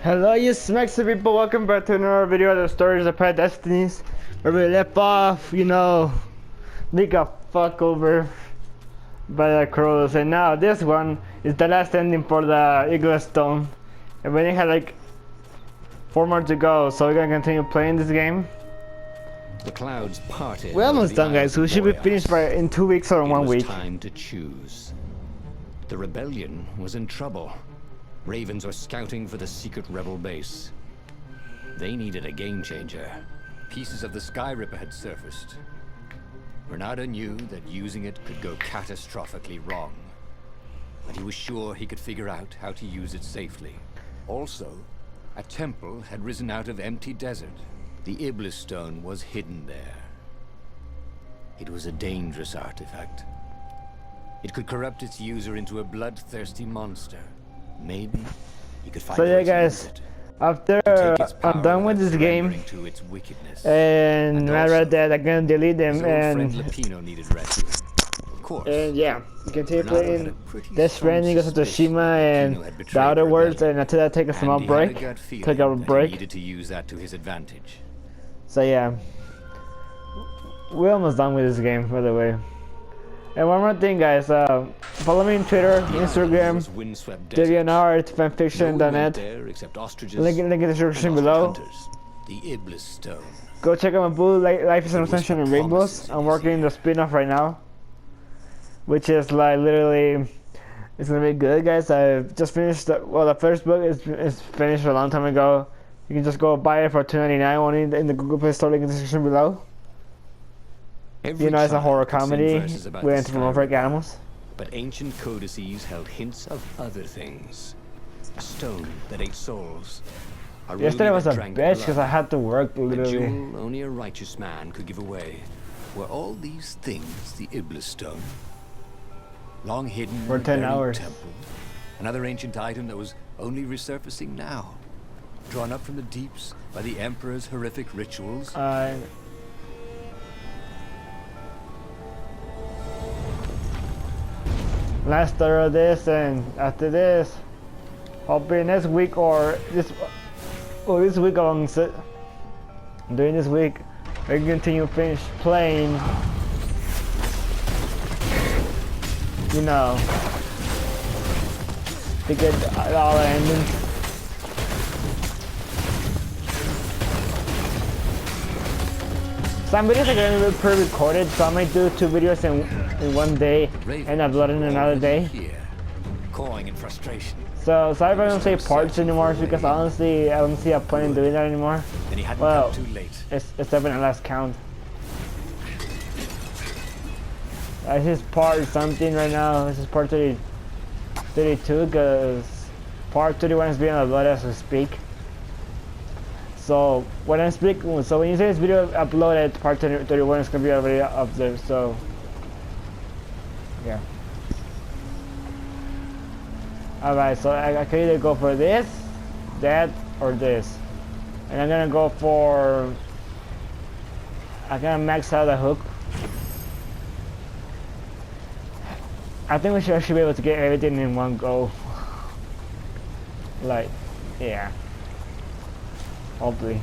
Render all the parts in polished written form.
Hello you smacks people, welcome back to another video of the stories of Pet Destinies. Where we left off, you know, they got fucked over by the crows, and now this one is the last ending for the Eagle Stone. And we only had like 4 more to go, so we're gonna continue playing this game. The clouds parted. We're almost done, guys, so we should be finished by in 2 weeks or in 1 week. It was time to choose. The rebellion was in trouble. Ravens were scouting for the secret rebel base. They needed a game changer. Pieces of the Sky Ripper had surfaced. Bernardo knew that using it could go catastrophically wrong, but he was sure he could figure out how to use it safely. Also, a temple had risen out of empty desert. The Iblis stone was hidden there. It was a dangerous artifact. It could corrupt its user into a bloodthirsty monster. Maybe he could find. So yeah, guys, after I'm done with this game, and I read that I'm gonna delete them, and yeah, continue playing Death Stranding, Ghost of Tsushima, and the Outer Worlds, and after that take a small break, take a break. Needed to use that to his advantage. So yeah, we're almost done with this game, by the way. And one more thing, guys, follow me on Twitter, Instagram, DeviantArt, fanfiction.net, link in the description below. Go check out my Blue Life is an Sunshine and Rainbows. I'm working on the spin-off right now, which is like literally, it's gonna be good, guys. I just finished, the first book is finished a long time ago. You can just go buy it for $2.99 only in the Google Play Store, link in the description below. You know, it's a horror comedy with anthropomorphic animals. But ancient codices held hints of other things. A stone that ate souls. Yesterday was a bitch because I had to work literally. A jewel only a righteous man could give away. Were all these things the Iblis stone? Long hidden for 10 hours. Temple. Another ancient item that was only resurfacing now. Drawn up from the deeps by the Emperor's horrific rituals. Last third of this, and after this, hopefully next week or this week along during this week, we can continue finish playing. You know, to get all the endings. Some videos are going to be pre-recorded, so I might do 2 videos in 1 day and upload in another day. Cawing in frustration. So sorry if I don't say parts anymore, because honestly I don't see a point in doing that anymore. Well, except when I last count. This is part something right now. This is part 32, because part 31 is being uploaded as we speak. So when I'm speaking, so when you say this video uploaded, part 31 is gonna be already up there. So yeah. Alright, so I can either go for this, that, or this, and I'm gonna go for. I'm gonna max out the hook. I think I should be able to get everything in one go. Like, yeah. Hopefully.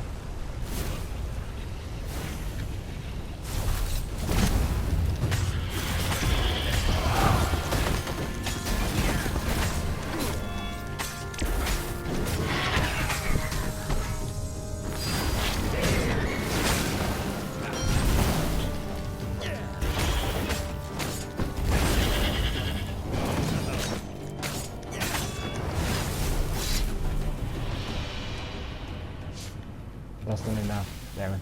That's not enough, damn it.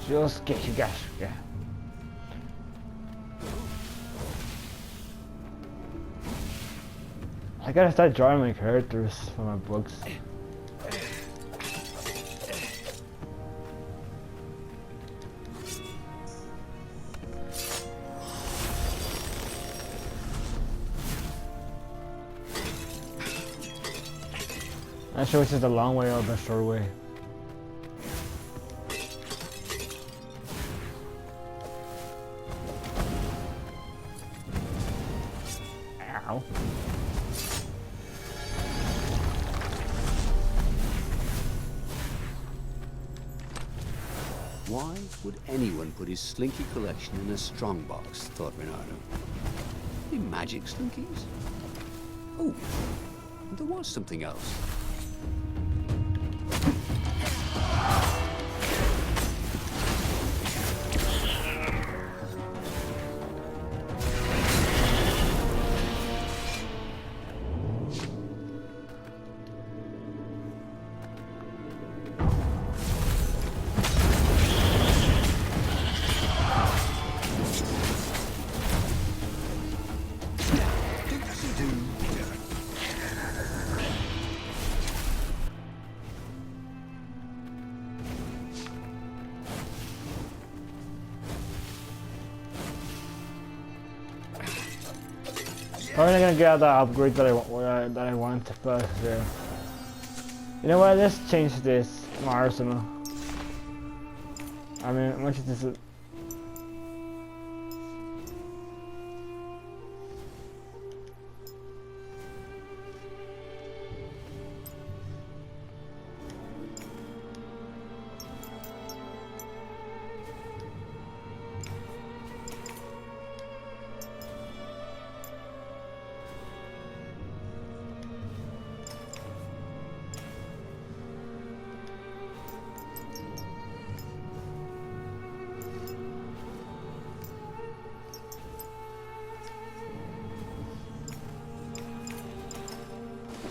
Just get you guys, yeah. I gotta start drawing my characters for my books. Not sure which is the long way or the short way. Ow. Why would anyone put his slinky collection in a strongbox, thought Reynardo. Any magic slinkies? Oh, there was something else. Probably not gonna get out the upgrade that I want, but you know what? Let's change this my arsenal. I mean, how much is this?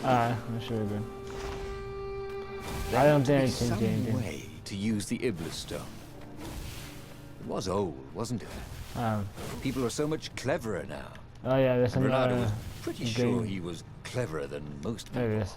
I'm sure we're good. I don't think I changed anything. Some way to use the Iblis stone. It was old, wasn't it? People are so much cleverer now. Oh yeah, there's some Reynardo was pretty sure he was cleverer than most people. There it is.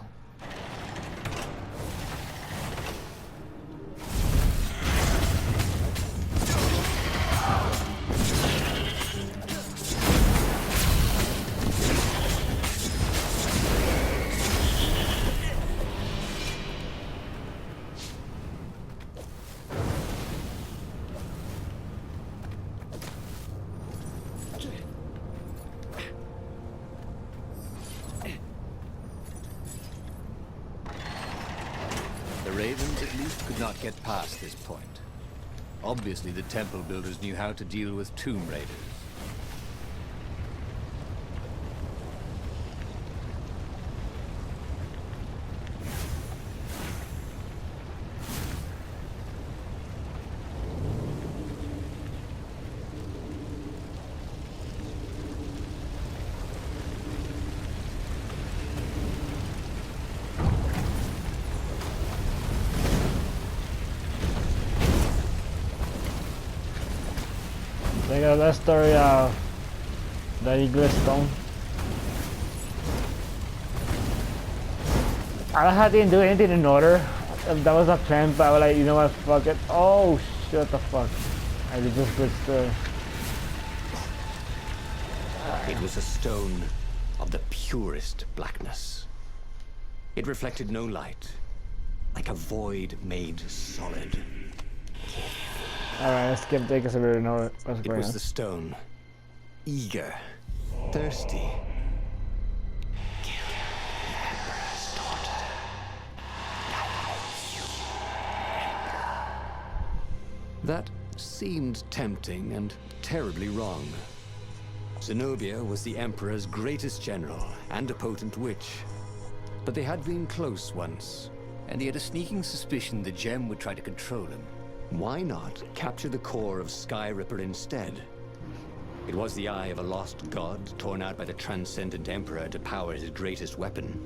The Ravens at least could not get past this point. Obviously the temple builders knew how to deal with tomb raiders. They got that story of the Iglis stone. I don't have to do anything in order. That was a plan, but I was like, you know what, fuck it. Oh shit, what the fuck. I did just good story. It was a stone of the purest blackness. It reflected no light, like a void made solid. Alright, let's skip there because we already know what's It going was on. the stone, eager, thirsty. Kill the Emperor's daughter. That seemed tempting and terribly wrong. Zenobia was the Emperor's greatest general and a potent witch. But they had been close once, and he had a sneaking suspicion the gem would try to control him. Why not capture the core of Skyripper instead? It was the eye of a lost god torn out by the transcendent Emperor to power his greatest weapon.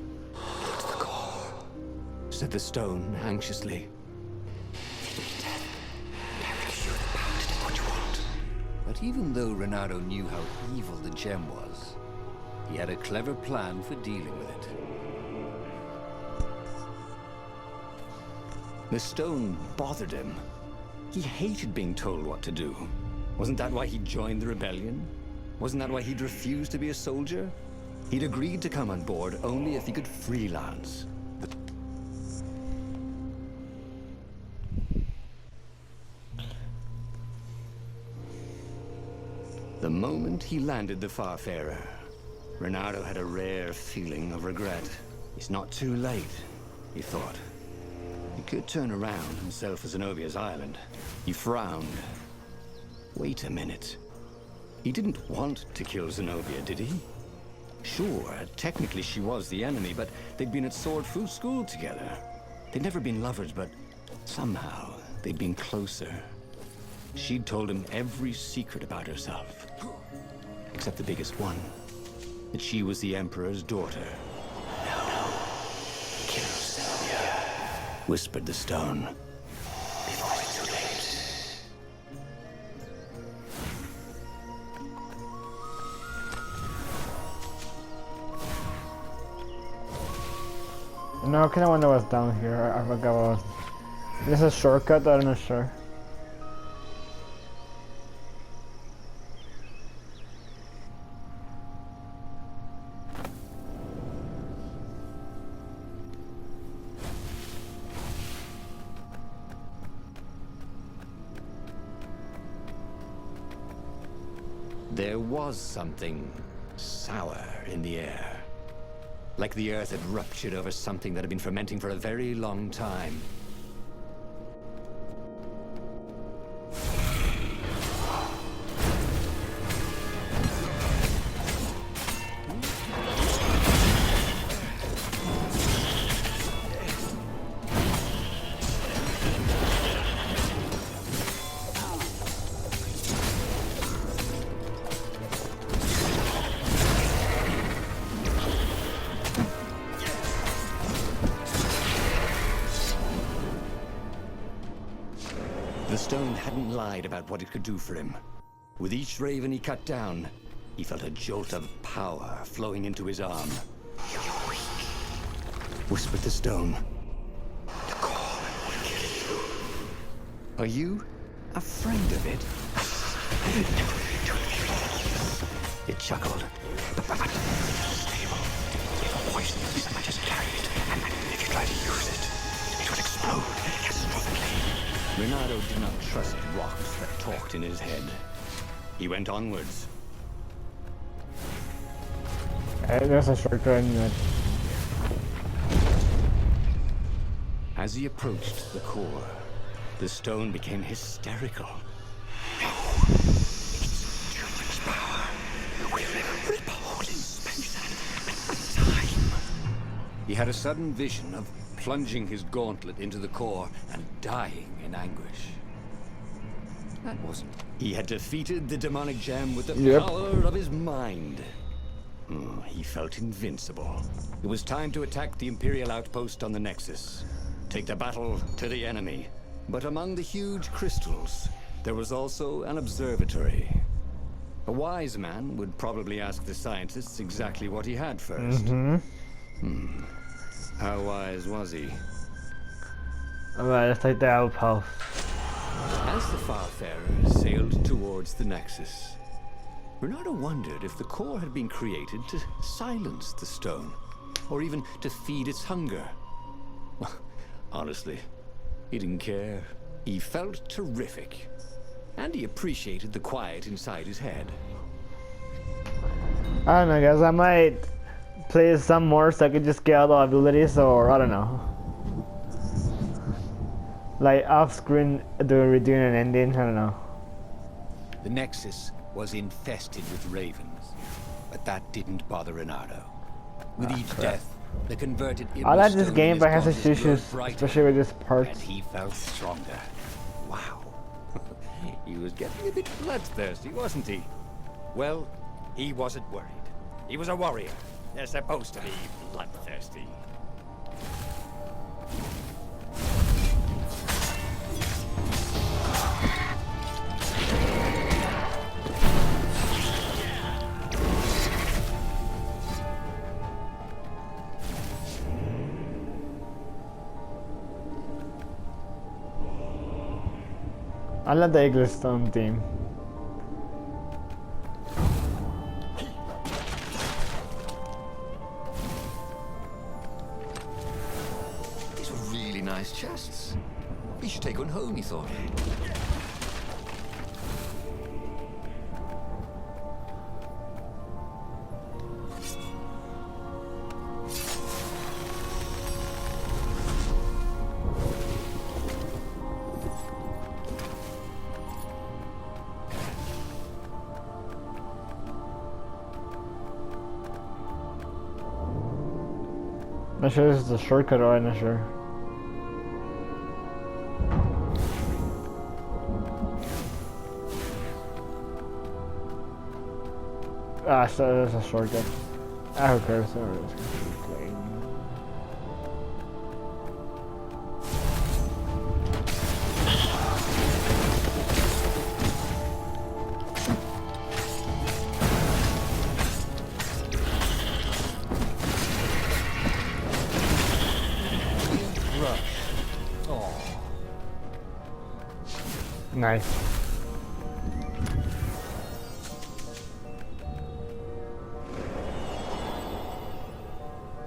It's the core, said the stone anxiously. But even though Reynardo knew how evil the gem was, he had a clever plan for dealing with it. The stone bothered him. He hated being told what to do. Wasn't that why he joined the rebellion? Wasn't that why he'd refused to be a soldier? He'd agreed to come on board only if he could freelance. The moment he landed the Farfarer, Reynardo had a rare feeling of regret. It's not too late, he thought. He could turn around and sail for Zenobia's island. He frowned. Wait a minute. He didn't want to kill Zenobia, did he? Sure, technically she was the enemy, but they'd been at Sword Fu school together. They'd never been lovers, but somehow they'd been closer. She'd told him every secret about herself, except the biggest one, that she was the Emperor's daughter. No, kill Zenobia, whispered the stone, before it's too late. No, I kind of wonder what's down here. I forgot what was. Is this a shortcut? I'm not sure. There was something sour in the air. Like the earth had ruptured over something that had been fermenting for a very long time. The stone hadn't lied about what it could do for him. With each raven he cut down, he felt a jolt of power flowing into his arm. "You're weak," whispered the stone. "The core will kill you." "Are you afraid of it?" It chuckled. "But it's stable. If a poison is so much as carried, and if you try to use it, it will explode catastrophically." Reynardo did not trust rocks that talked in his head. He went onwards. There's a shortcut in it. As he approached the core, the stone became hysterical. "No! It's too much power. We'll rip a hole in space and time." He had a sudden vision of plunging his gauntlet into the core and dying in anguish. That wasn't. He had defeated the demonic gem with the power of his mind. He felt invincible. It was time to attack the Imperial outpost on the Nexus. Take the battle to the enemy. But among the huge crystals, there was also an observatory. A wise man would probably ask the scientists exactly what he had first. How wise was he? Alright, let's take the outpost. As the Farfarer sailed towards the Nexus, Reynardo wondered if the core had been created to silence the stone, or even to feed its hunger. Honestly, he didn't care. He felt terrific, and he appreciated the quiet inside his head. I don't know, guys. I might play some more so I could just get all the abilities, or I don't know. Like off screen doing an ending, I don't know. The Nexus was infested with ravens, but that didn't bother Reynardo. With each death, the converted I like this stone game, in but it his has its daughters glowed issues, brighter, especially with this part. and he felt stronger. Wow. He was getting a bit bloodthirsty, wasn't he? Well, he wasn't worried. He was a warrior. They're supposed to be bloodthirsty. I love the Egglestone theme. These were really nice chests. He should take one home, he thought. not sure this is a shortcut or I'm not sure. Ah, so there's a shortcut. Ah, who cares? Nice.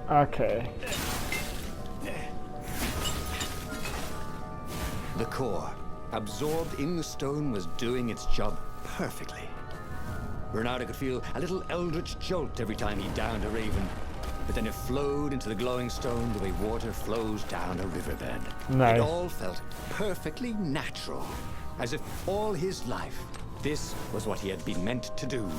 Okay. The core, absorbed in the stone, was doing its job perfectly. Bernardo could feel a little eldritch jolt every time he downed a raven, but then it flowed into the glowing stone the way water flows down a riverbed. Nice. It all felt perfectly natural, as if all his life, this was what he had been meant to do.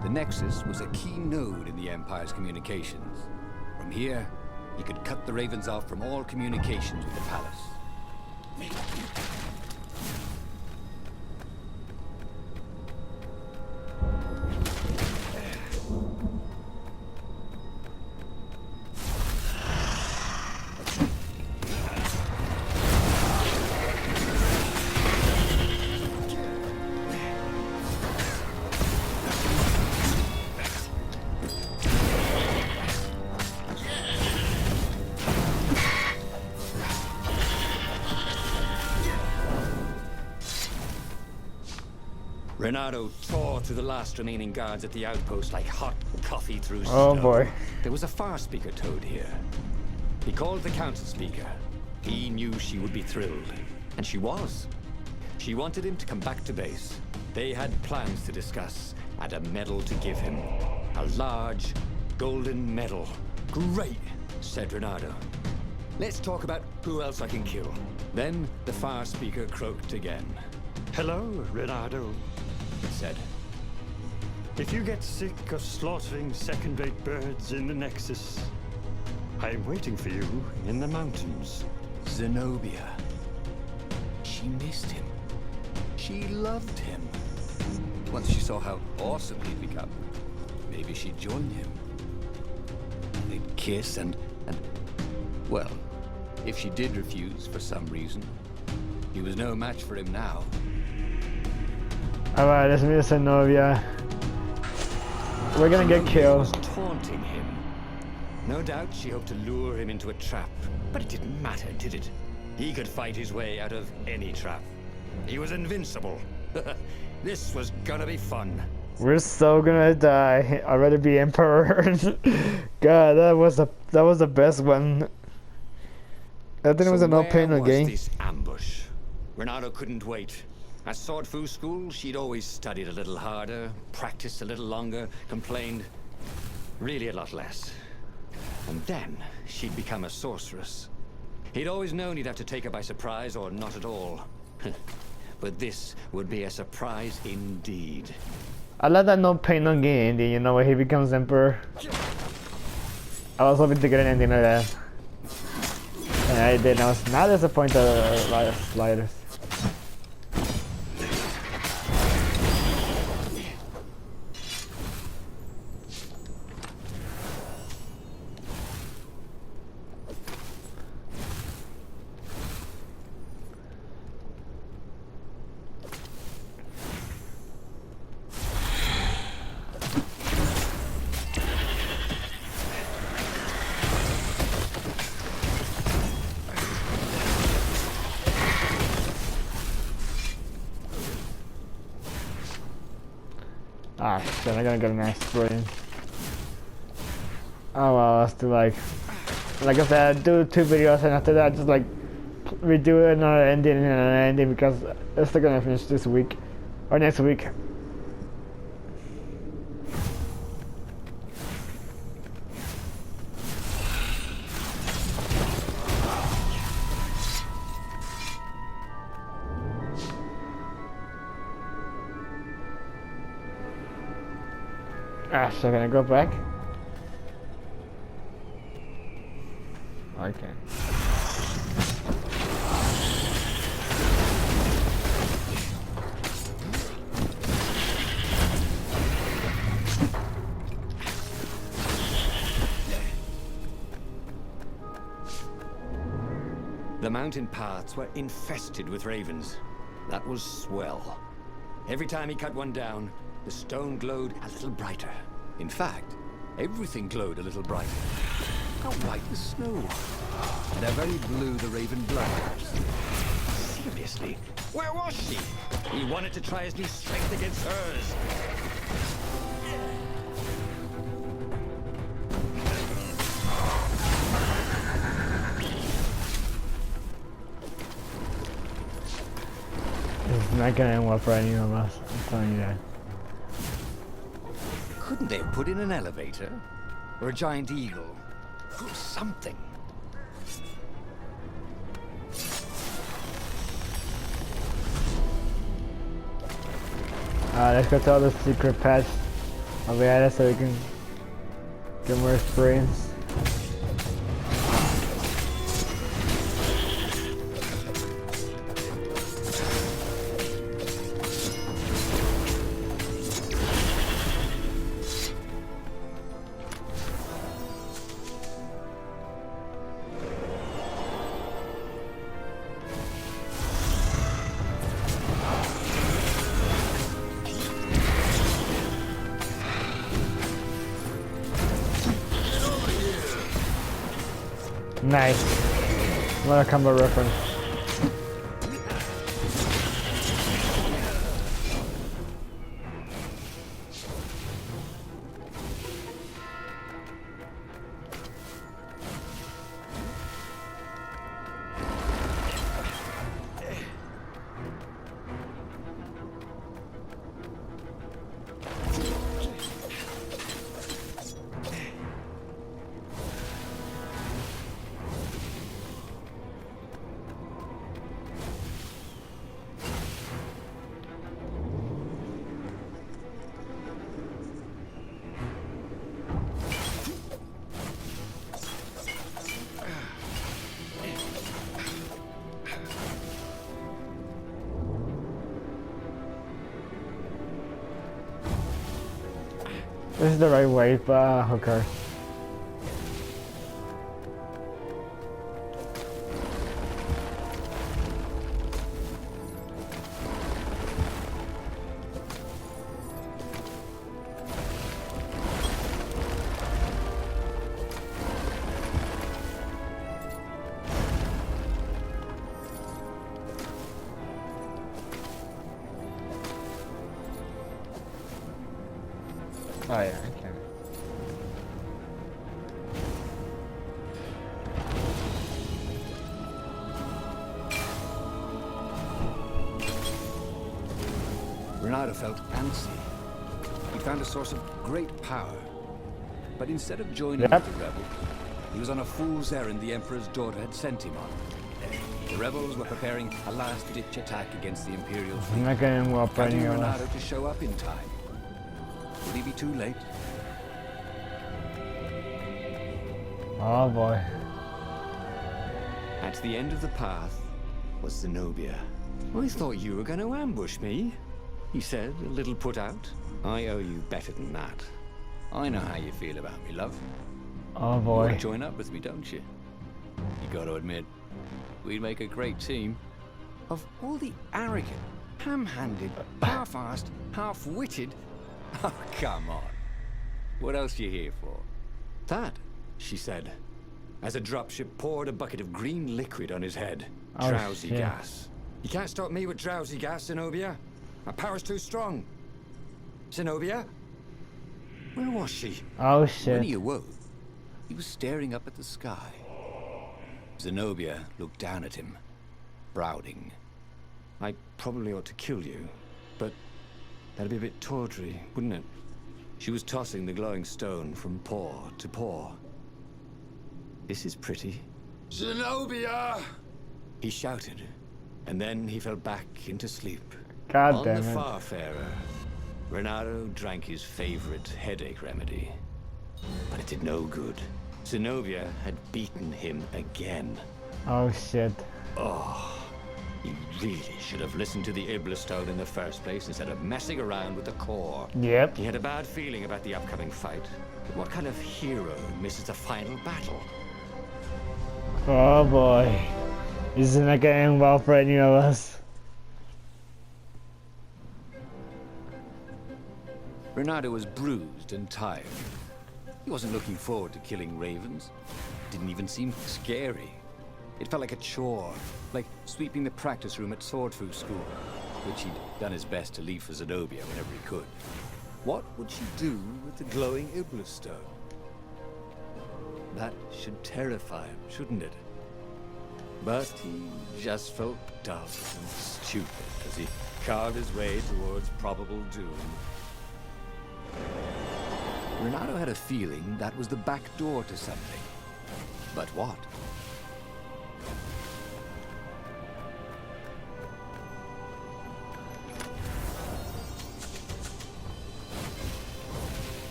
The Nexus was a key node in the Empire's communications. From here, he could cut the Ravens off from all communications with the palace. Renato tore through the last remaining guards at the outpost like hot coffee through snow. Oh boy. There was a far speaker toad here. He called the council speaker. He knew she would be thrilled. And she was. She wanted him to come back to base. They had plans to discuss and a medal to give him. A large, golden medal. Great, said Renato. Let's talk about who else I can kill. Then the far speaker croaked again. Hello, Renato. It said. If you get sick of slaughtering second-rate birds in the Nexus, I'm waiting for you in the mountains. Zenobia. She missed him. She loved him. Once she saw how awesome he'd become, maybe she'd join him. They'd kiss and... Well, if she did refuse for some reason, he was no match for him now. Alright, let's meet Zenobia. We're gonna get killed. Was taunting him. No doubt she hoped to lure him into a trap, but it didn't matter, did it? He could fight his way out of any trap. He was invincible. This was gonna be fun. We're so gonna die. I'd rather be Emperor. God, that was the best one. I think it was a no pain no gain. This ambush. Renato couldn't wait. At Sword Fu school, she'd always studied a little harder, practiced a little longer, complained really a lot less. And then she'd become a sorceress. He'd always known he'd have to take her by surprise or not at all. But this would be a surprise indeed. I like that no pain no gain ending, you know, when he becomes Emperor. I was hoping to get an ending like that. And I did, and I was not disappointed by the slightest. Ah, shit, I'm gonna get an axe brain. Oh well, let's do like I said, do 2 videos and after that just like redo another ending and another ending because it's still gonna finish this week or next week. Ah, so can I go back? Okay. The mountain paths were infested with ravens. That was swell. Every time he cut one down, the stone glowed a little brighter. In fact, everything glowed a little brighter. How white the snow was. And how very blue the raven blood was. Seriously, where was she? He wanted to try his new strength against hers. It's not gonna end well for any of us. I'm telling you that. Couldn't they have put in an elevator? Or a giant eagle? Or something? Let's go to all the secret paths of the so we can get more experience. Nice. What a combo reference. This is the right way, but hooker. Oh yeah, I can. Renato felt antsy. He found a source of great power. But instead of joining with the rebels, he was on a fool's errand the Emperor's daughter had sent him on. The rebels were preparing a last-ditch attack against the Imperial fleet. I'm not getting well for Counting any of Renato us. to show up in time. Would he be too late? Oh boy. At the end of the path was Zenobia. I thought you were going to ambush me, he said, a little put out. I owe you better than that. I know how you feel about me, love. Oh You boy. want to join up with me, don't you? You got to admit, we'd make a great team. Of all the arrogant, ham-handed, half-assed, half-witted... Oh, come on. What else you here for? That, she said, as a dropship poured a bucket of green liquid on his head. Oh, Drowsy shit. gas. You can't stop me with drowsy gas, Zenobia. My power's too strong. Zenobia? Where was she? Oh When shit. he awoke, he was staring up at the sky. Zenobia looked down at him, brooding. I probably ought to kill you, but that'd be a bit tawdry, wouldn't it? She was tossing the glowing stone from paw to paw. This is pretty. Zenobia! He shouted, and then he fell back into sleep. God On damn the it. Farfarer. Renato drank his favorite headache remedy, but it did no good. Zenobia had beaten him again. Oh shit. He really should have listened to the Iblastone in the first place instead of messing around with the core. Yep. He had a bad feeling about the upcoming fight. But what kind of hero misses the final battle? Oh boy. This is not going well for any of us. Renato was bruised and tired. He wasn't looking forward to killing ravens. Didn't even seem scary. It felt like a chore, like sweeping the practice room at Swordfu School, which he'd done his best to leave for Zenobia whenever he could. What would she do with the glowing Iblastone? That should terrify him, shouldn't it? But he just felt dumb and stupid as he carved his way towards probable doom. Renato had a feeling that was the back door to something. But what?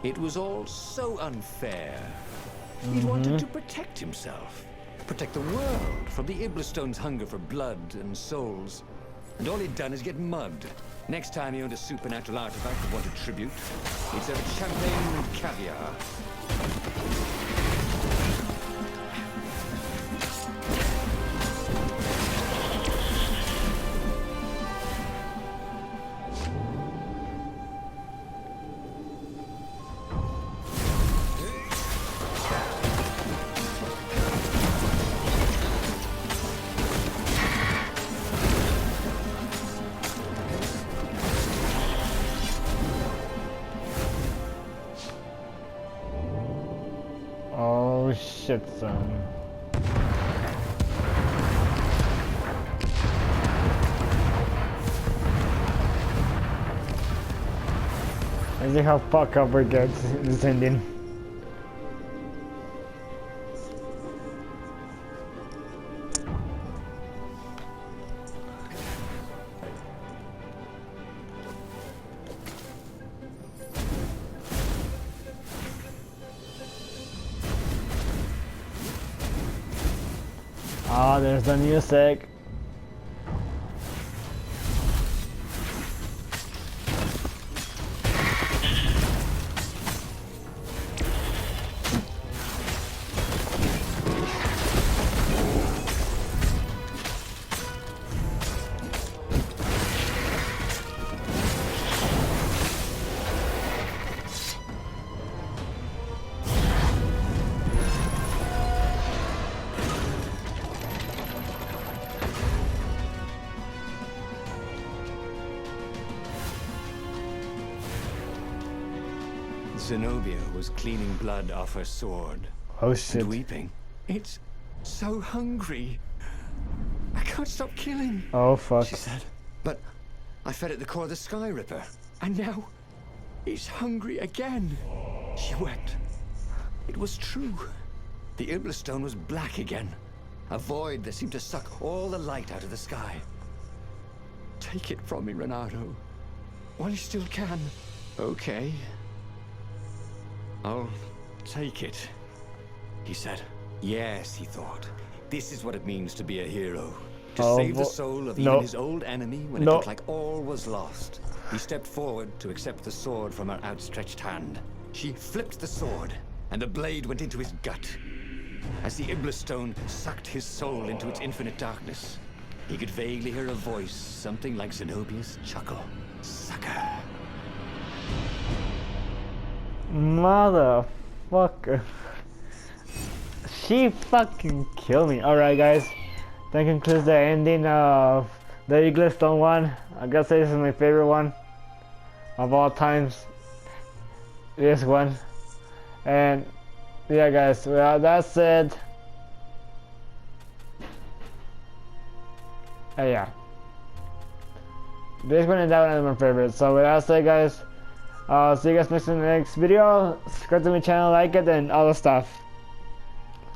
It was all so unfair. He'd wanted to protect himself, protect the world from the Iblastone's hunger for blood and souls. And all he'd done is get mugged. Next time he owned a supernatural artifact that wanted tribute, he'd serve it champagne and caviar. Oh shit, son. I see how fuck up we get this ending. Ah, there's the music. Zenobia was cleaning blood off her sword. Oh shit. And weeping. It's so hungry. I can't stop killing, Oh fuck. she said. But I fed it the core of the Sky Ripper, and now he's hungry again. She wept. It was true. The Iblastone was black again. A void that seemed to suck all the light out of the sky. Take it from me, Renato. While you still can. Okay. I'll take it, he said. Yes, he thought. This is what it means to be a hero. To save the soul of even his old enemy when it looked like all was lost. He stepped forward to accept the sword from her outstretched hand. She flipped the sword, and the blade went into his gut. As the Iblastone sucked his soul into its infinite darkness, he could vaguely hear a voice, something like Zenobia's chuckle. Sucker. Motherfucker. She fucking killed me. Alright guys, that concludes the ending of the Iblastone one. I gotta say this is my favorite one of all times. This one. And Yeah, guys. Well, that's it. Yeah. This one and that one is my favorite. So with that said, guys, I'll see you guys next in the next video. Subscribe to my channel, like it, and all the stuff.